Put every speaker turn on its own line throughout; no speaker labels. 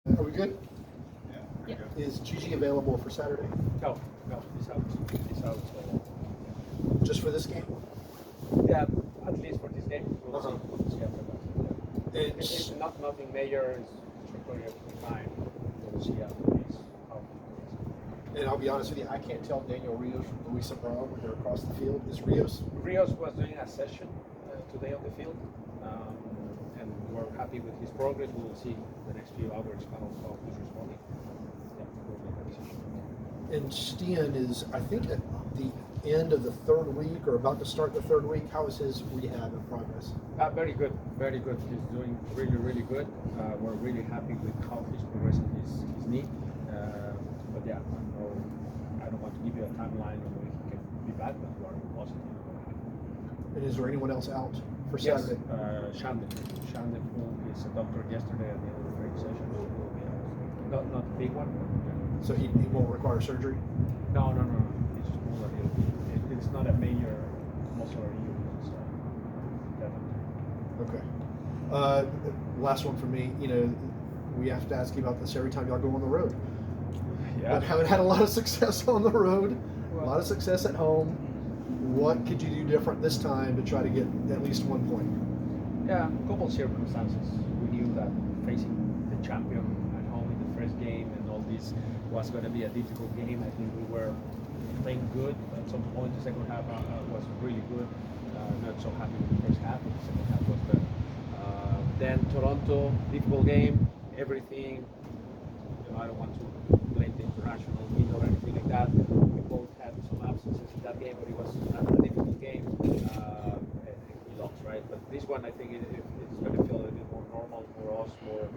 Are we good?
Yeah.
Is Gigi available for Saturday?
No, he's out. He's out.
Just for this game?
Yeah, at least for this game. We'll see.
Uh-huh.
We'll see after that. Yeah.
And,
It's nothing major. It's temporary time. We'll see after this how it
and I'll be honest with you, I can't tell Daniel Rios from Luis Abrao when they're across the field. Is Rios?
goes. Rios was doing a session today on the field, and we're happy with his progress. We will see the next few hours how he's responding. Yeah, we'll make a decision.
And Stian is, I think, at the end of the third week or about to start the third week. How is his rehab in progress?
Very good, very good. He's doing really, really good. We're really happy with how he's progressing his knee. But yeah, I don't want to give you a timeline on when he can be back, but we are positive.
And is there anyone else out for
Yes,
Saturday?
Shandon, who is a doctor yesterday at the end of the training session, so he will be out. Not a big one, but yeah.
So he won't require surgery?
No. It's just more like it's not a major muscular injury. So definitely.
Okay. Last one for me. We have to ask you about this every time y'all go on the road.
Yeah.
But haven't had a lot of success on the road,
Well,
a lot of success at home. What could you do different this time to try to get at least 1 point?
Yeah, a couple of circumstances. We knew that facing the champion at home in the first game and all this was going to be a difficult game. I think we were playing good at some point. The second half was really good. Not so happy with the first half, but the second half was good. Then Toronto, difficult game. Everything. I don't want to blame the international win or anything like that. We both had some absences in that game, but it was a difficult game. And we lost, right? But this one, I think it's going to feel a little bit more normal for us. More,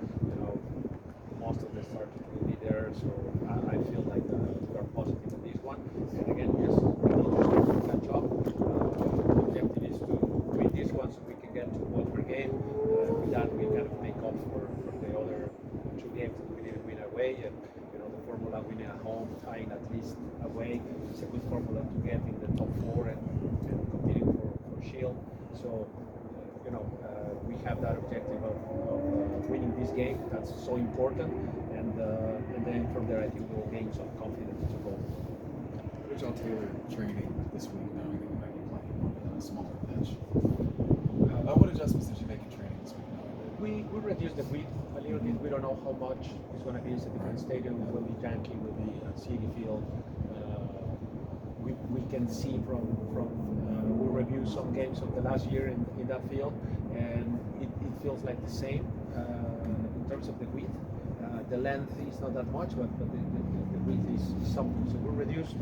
most of the starters will be there, so I feel like we are positive on this one. And again, yes, we need to start to catch up. The objective is to win this one so we can get to one per game. With that, we kind of make up for the other two games that we didn't win away. And the formula winning at home, tying at least away, is a good formula to get in the top four and competing for Shield. So, we have that objective of winning this game. That's so important, and then from there, I think we'll gain some confidence to go.
How did y'all tailor training this week, knowing that you might be playing on a smaller pitch? What adjustments did you make in training this week, knowing that?
We reduced the width a little bit. We don't know how much it's going to be. It's a different stadium. It will be Yankee, will be City Field. We can see from we reviewed some games of the last year in that field, and it feels like the same in terms of the width. The length is not that much, but the width is something. So we reduced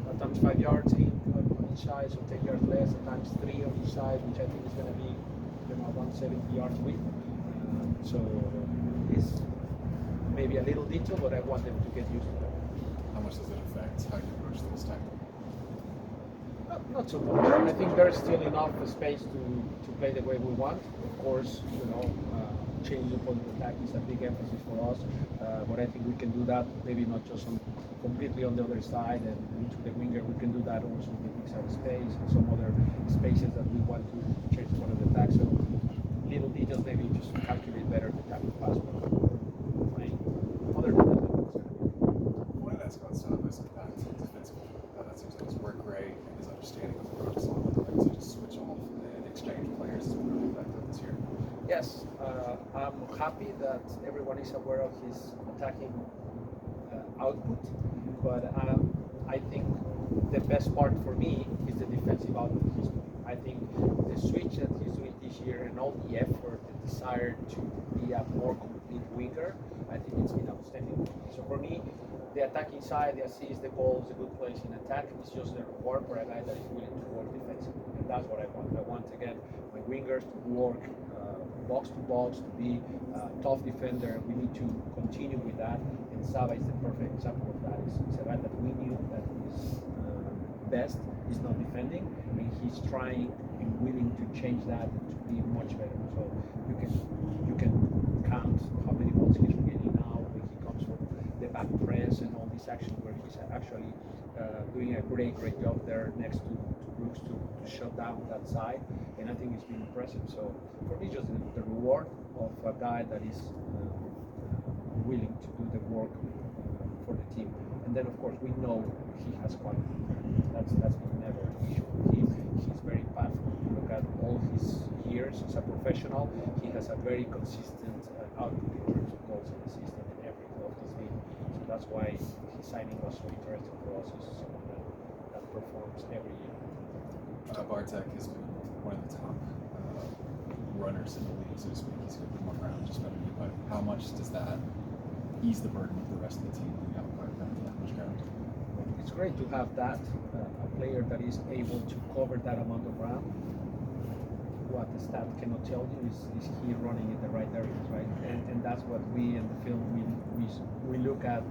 at times 5 yards on each side, so 10 yards less, at times 3 on each side, which I think is going to be 170 yards width. So it's maybe a little detail, but I want them to get used to that.
How much does it affect how you approach things technically?
Not so much. I think there's still enough space to play the way we want. Of course, changing point of attack is a big emphasis for us, but I think we can do that. Maybe not just completely on the other side and into the winger. We can do that also with the side space and some other spaces that we want to change point of attack. So little details, maybe just calculate better the type of pass we're playing. Other than that,
I wanted to ask about Sava's impact defensively. That seems like his work rate and his understanding of the ropes on the right to just switch off and exchange players has been really effective this year.
yes, I'm happy that everyone is aware of his attacking output, but I think the best part for me is the defensive output he's doing. I think the switch that he's doing this year and all the effort, the desire to be a more complete winger, I think it's been outstanding. So for me, the attacking side, the assists, the goals, the good plays in attack is just the reward for a guy that is willing to work defensively. And that's what I want. I want, again, my wingers to work box to box, to be a tough defender. We need to continue with that. And Sava is the perfect example of that. He's a guy that we knew that his best is not defending, and he's trying and willing to change that and to be much better. So you can count how many balls he's getting now when he comes from the back press and all these actions where he's actually doing a great job there next to Brooks to shut down that side, and I think it's been impressive. So for me, just the reward of a guy that is willing to do the work for the team. And then, of course, we know he has quality. That's been never an issue with him. He's very powerful. Look at all his years as a professional. He has a very consistent output in terms of goals and assists in every club he's been. So that's why his signing was so interesting for us. He's someone that performs every year.
Bartek has been one of the top runners in the league, so to speak. He's going to be more ground just better than you. But how much does that ease the burden of the rest of the team when you have a player running that much ground?
It's great to have that, a player that is able to cover that amount of ground. What the stat cannot tell you is he running in the right areas, right? And that's what we in the film, we look at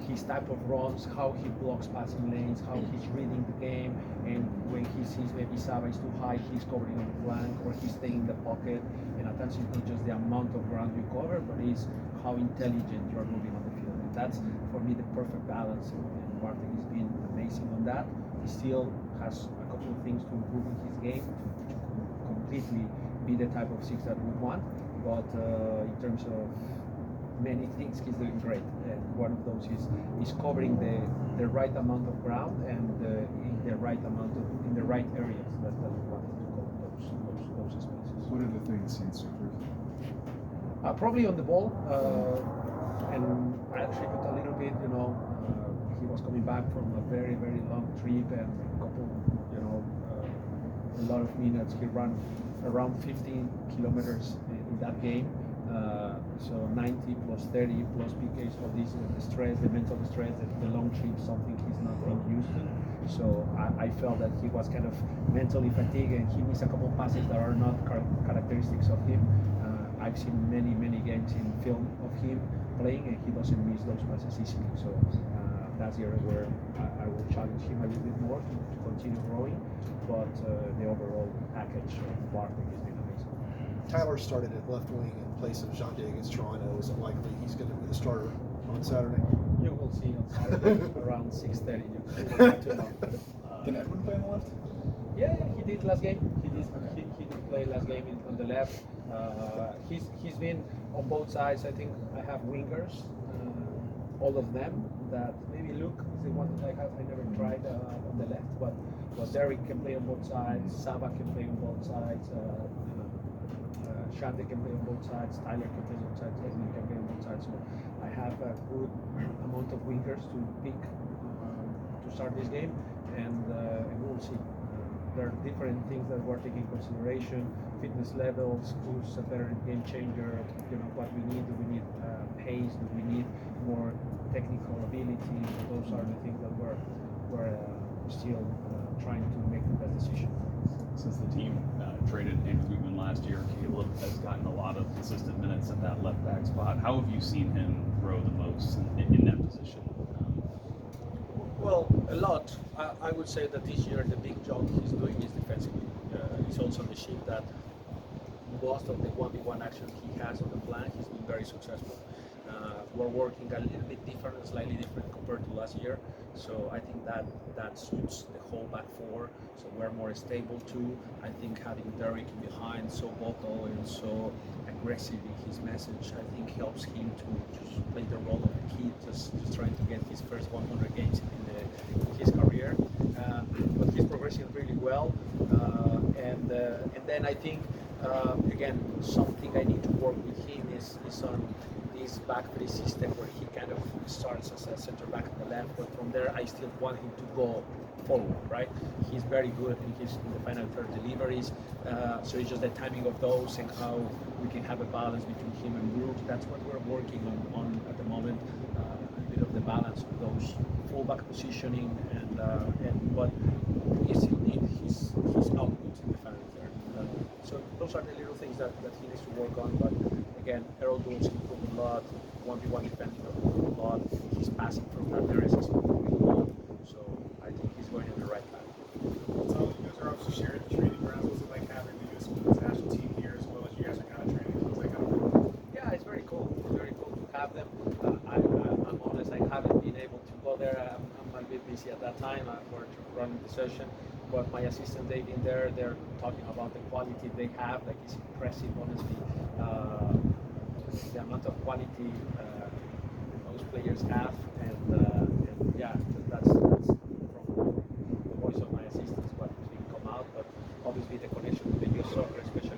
his type of runs, how he blocks passing lanes, how he's reading the game, and when he sees maybe Saba is too high, he's covering on the flank, or he's staying in the pocket. And at times it's not just the amount of ground you cover, but it's how intelligent you're moving on the field. And that's, for me, the perfect balance. And Bartek has been amazing on that. He still has a couple of things to improve in his game to completely be the type of six that we want. But in terms of many things, he's doing great. And one of those is covering the right amount of ground and in the right areas that we want to cover those spaces.
What are the things he needs to improve?
Probably on the ball, and I attribute a little bit, he was coming back from a very, very long trip and a couple, a lot of minutes. He ran around 15 kilometers in that game. So 90 plus 30 plus PKs for this, the stress, the mental stress, the long trip, something he's not been used to. So I felt that he was kind of mentally fatigued, and he missed a couple of passes that are not characteristics of him. I've seen many games in film of him playing, and he doesn't miss those passes easily. So that's the area where I will challenge him a little bit more to continue growing. But the overall package of Bartek has been amazing.
Tyler started at left wing in place of Jean against Toronto. Is it likely he's going to be the starter on Saturday?
You will see on Saturday around 6:30.
Can Edwin play on the left?
Yeah, he did last game. He did play last game on the left. He's been on both sides. I think I have wingers, all of them. That maybe Luke is the one that I never tried on the left, but Derek can play on both sides. Saba can play on both sides. Shante can play on both sides. Tyler can play on both sides. Edwin can play on both sides. So I have a good amount of wingers to pick to start this game, and we'll see. There are different things that we're taking into consideration: fitness levels, who's a better game changer, what we need. Do we need pace? Do we need more technical ability? Those are the things that we're still trying to make the best decision.
Since the team traded Andrew Gutman last year, Caleb has gotten a lot of consistent minutes at that left back spot. How have you seen him grow the most in that position?
Well, a lot. I would say that this year the big job he's doing is defensively. He's also the sheep that most of the 1v1 action he has on the flank, he's been very successful. We're working a little bit different, slightly different compared to last year. So I think that suits the whole back four. So we're more stable too. I think having Derek behind so vocal and so aggressive in his message, I think helps him to just play the role of a kid, just trying to get his first 100 games in his career. But he's progressing really well. And then I think again, something I need to work with him is on this back three system where he kind of starts as a center back on the left, but from there I still want him to go forward, right? He's very good in the final third deliveries, so it's just the timing of those and how we can have a balance between him and Brooks. That's what we're working on at the moment, a bit of the balance of those fullback positioning but we still need his output in the final third. So those are the little things that he needs to work on, but again, Errol Dulles improved a lot, 1v1 defending improved a lot, his passing from that areas is improving a lot, so I think he's going in the right path.
So you guys are obviously sharing the training grounds. What's it like having the U.S. Women's National Team here as well as you guys are kind of training? What's that kind of work?
Yeah, it's very cool. It's very cool to have them. I'm honest, I haven't been able to go there. I'm a bit busy at that time for running the session. But my assistant, they've been there. They're talking about the quality they have. Like, it's impressive, honestly. The amount of quality players have, and yeah, that's from the voice of my assistants what has been come out. But obviously the connection with the youth soccer, especially